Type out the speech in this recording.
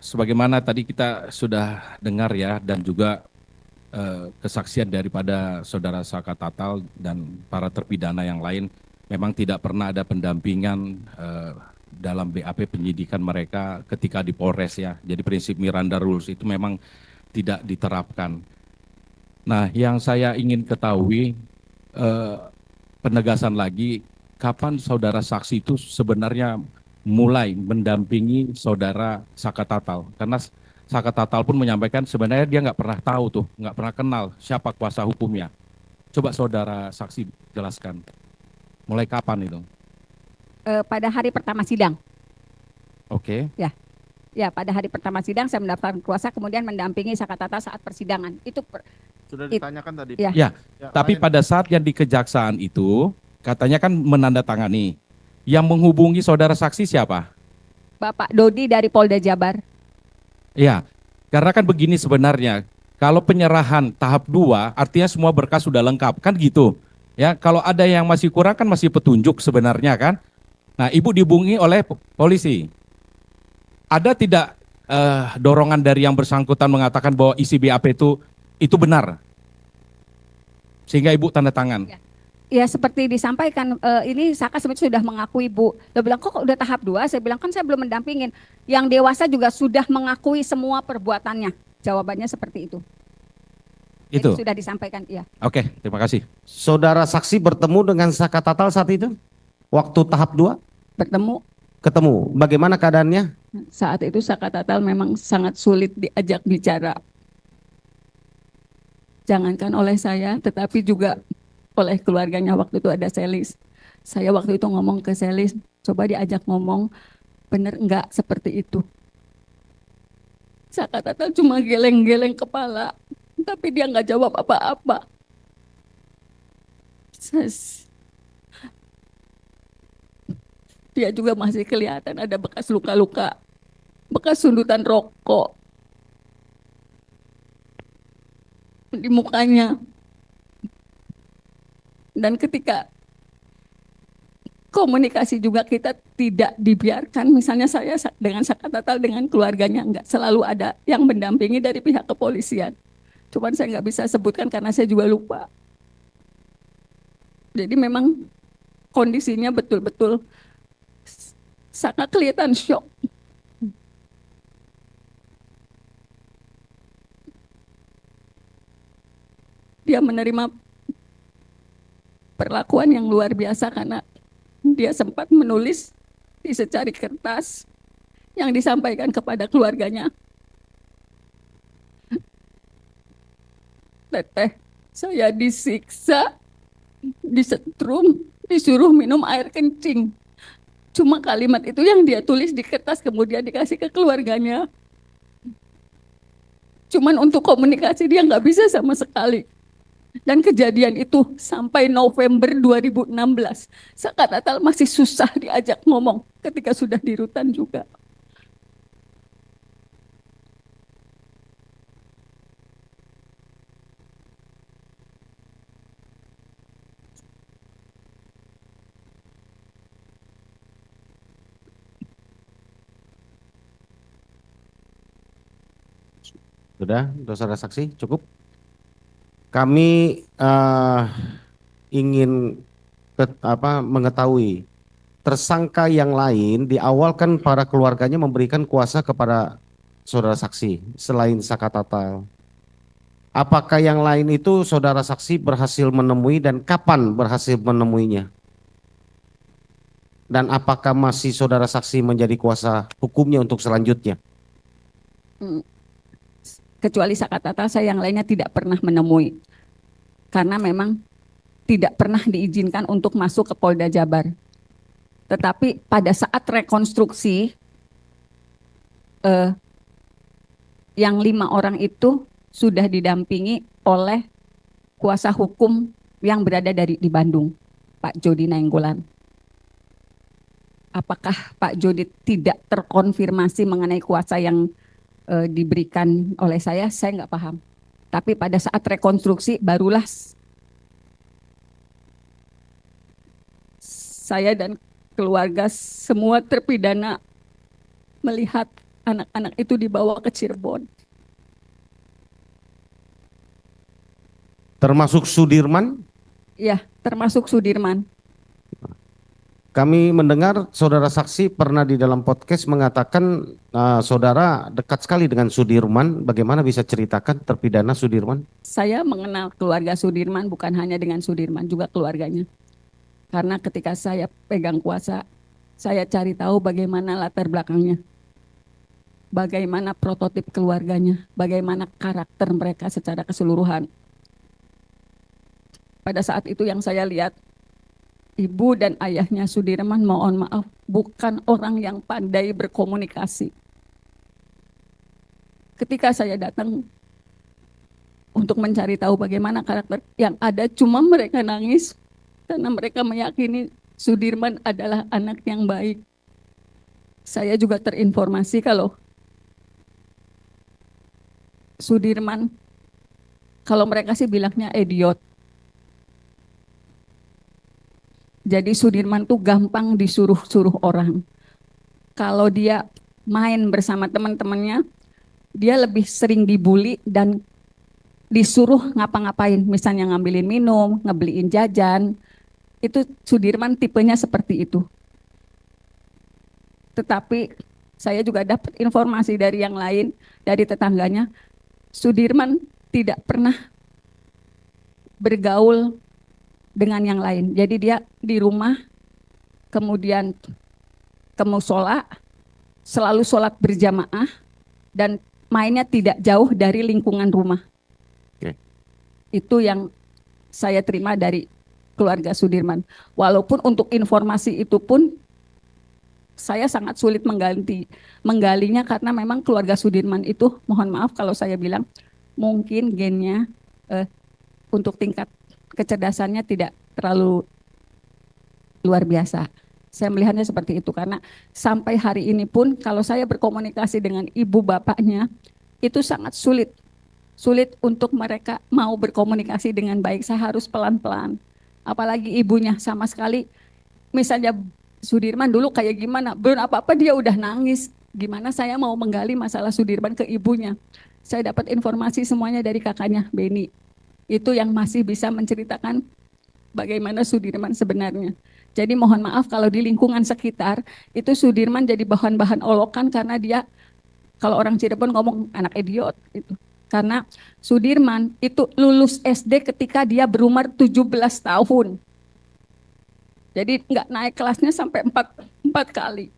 sebagaimana tadi kita sudah dengar ya, dan juga kesaksian daripada saudara Saka Tatal dan para terpidana yang lain, memang tidak pernah ada pendampingan dalam BAP penyidikan mereka ketika di Polres ya. Jadi prinsip Miranda Rules itu memang tidak diterapkan. Nah, yang saya ingin ketahui eh, penegasan lagi, kapan saudara saksi itu sebenarnya mulai mendampingi saudara Saka Tatal? Karena Saka Tatal pun menyampaikan sebenarnya dia nggak pernah tahu tuh, nggak pernah kenal siapa kuasa hukumnya. Coba saudara saksi jelaskan, mulai kapan itu? Pada hari pertama sidang. Oke, Ya, ya pada hari pertama sidang saya mendaftarkan kuasa, kemudian mendampingi Sakatata saat persidangan. Sudah It- ditanyakan tadi. ya, ya. Ya, Tapi lain. pada saat yang di kejaksaan itu, katanya kan menandatangani. Yang menghubungi saudara saksi siapa? Bapak Dodi dari Polda Jabar. Ya, karena kan begini sebenarnya, kalau penyerahan tahap 2 artinya semua berkas sudah lengkap, kan gitu. Ya, kalau ada yang masih kurang kan masih petunjuk sebenarnya kan. Nah, Ibu dihubungi oleh polisi. Ada tidak dorongan dari yang bersangkutan mengatakan bahwa isi BAP itu benar? Sehingga Ibu tanda tangan. Ya. Ya seperti disampaikan, ini Saka sebenarnya sudah mengakui, Bu. Dia bilang, kok udah tahap 2? Saya bilang, kan saya belum mendampingin. Yang dewasa juga sudah mengakui semua perbuatannya. Jawabannya seperti itu. Jadi Itu. sudah disampaikan, iya. Oke, terima kasih. Saudara saksi bertemu dengan Saka Tatal saat itu? Waktu tahap 2 Bertemu ketemu. Bagaimana keadaannya? saat itu Saka Tatal memang sangat sulit diajak bicara. Jangankan oleh saya, tetapi juga oleh keluarganya. Waktu itu ada Selis. Saya waktu itu ngomong ke Selis, coba diajak ngomong, bener enggak seperti itu. Saka Tatal cuma geleng-geleng kepala, tapi dia nggak jawab apa-apa. Dia juga masih kelihatan ada bekas luka-luka, bekas sundutan rokok di mukanya. Dan ketika komunikasi juga kita tidak dibiarkan, misalnya saya dengan Saka Tatal dengan keluarganya nggak selalu ada yang mendampingi dari pihak kepolisian. Cuman saya nggak bisa sebutkan karena saya juga lupa. Jadi memang kondisinya betul-betul sangat kelihatan shock. Dia menerima perlakuan yang luar biasa karena dia sempat menulis di secari kertas yang disampaikan kepada keluarganya. Teteh, saya disiksa, disetrum, disuruh minum air kencing. Cuma kalimat itu yang dia tulis di kertas kemudian dikasih ke keluarganya. Cuman untuk komunikasi dia nggak bisa sama sekali. Dan kejadian itu sampai November 2016. Saka Tatal masih susah diajak ngomong ketika sudah di rutan juga. Sudah, saudara saksi, cukup. Kami ingin mengetahui tersangka yang lain. Di awal kan para keluarganya memberikan kuasa kepada saudara saksi selain Saka Tatal. Apakah yang lain itu saudara saksi berhasil menemui dan kapan berhasil menemuinya? Dan apakah masih saudara saksi menjadi kuasa hukumnya untuk selanjutnya? Kecuali Saka Tatal, saya yang lainnya tidak pernah menemui. Karena memang tidak pernah diizinkan untuk masuk ke Polda Jabar. Tetapi pada saat rekonstruksi, yang 5 orang itu sudah didampingi oleh kuasa hukum yang berada di Bandung, Pak Jody Nainggolan. Apakah Pak Jody tidak terkonfirmasi mengenai kuasa yang diberikan oleh saya nggak paham. Tapi pada saat rekonstruksi barulah saya dan keluarga semua terpidana melihat anak-anak itu dibawa ke Cirebon. Termasuk Sudirman? Ya, termasuk Sudirman. Kami mendengar saudara saksi pernah di dalam podcast mengatakan saudara dekat sekali dengan Sudirman. Bagaimana bisa ceritakan terpidana Sudirman? Saya mengenal keluarga Sudirman bukan hanya dengan Sudirman, juga keluarganya. Karena ketika saya pegang kuasa, saya cari tahu bagaimana latar belakangnya, bagaimana prototip keluarganya, bagaimana karakter mereka secara keseluruhan. Pada saat itu yang saya lihat, ibu dan ayahnya Sudirman, mohon maaf, bukan orang yang pandai berkomunikasi. Ketika saya datang untuk mencari tahu bagaimana karakter yang ada, cuma mereka nangis karena mereka meyakini Sudirman adalah anak yang baik. Saya juga terinformasi kalau Sudirman, kalau mereka sih bilangnya idiot. Jadi Sudirman tuh gampang disuruh-suruh orang. Kalau dia main bersama teman-temannya, dia lebih sering dibully dan disuruh ngapa-ngapain. Misalnya ngambilin minum, ngebeliin jajan. Itu Sudirman tipenya seperti itu. Tetapi saya juga dapat informasi dari yang lain, dari tetangganya, Sudirman tidak pernah bergaul dengan yang lain. Jadi dia di rumah, kemudian ke musola, selalu sholat berjamaah, dan mainnya tidak jauh dari lingkungan rumah. Oke. Itu yang saya terima dari keluarga Sudirman. Walaupun untuk informasi itu pun saya sangat sulit menggalinya karena memang keluarga Sudirman itu, mohon maaf kalau saya bilang, mungkin gennya untuk tingkat kecerdasannya tidak terlalu luar biasa. Saya melihatnya seperti itu karena sampai hari ini pun kalau saya berkomunikasi dengan ibu bapaknya itu sangat sulit. Sulit untuk mereka mau berkomunikasi dengan baik. Saya harus pelan-pelan. Apalagi ibunya sama sekali, misalnya Sudirman dulu kayak gimana, belum apa-apa dia udah nangis. Gimana saya mau menggali masalah Sudirman ke ibunya. Saya dapat informasi semuanya dari kakaknya, Beni. Itu yang masih bisa menceritakan bagaimana Sudirman sebenarnya. Jadi mohon maaf kalau di lingkungan sekitar itu Sudirman jadi bahan-bahan olokan karena dia, kalau orang Cirebon ngomong anak idiot itu. Karena Sudirman itu lulus SD ketika dia berumur 17 tahun. Jadi nggak naik kelasnya sampai 4 kali.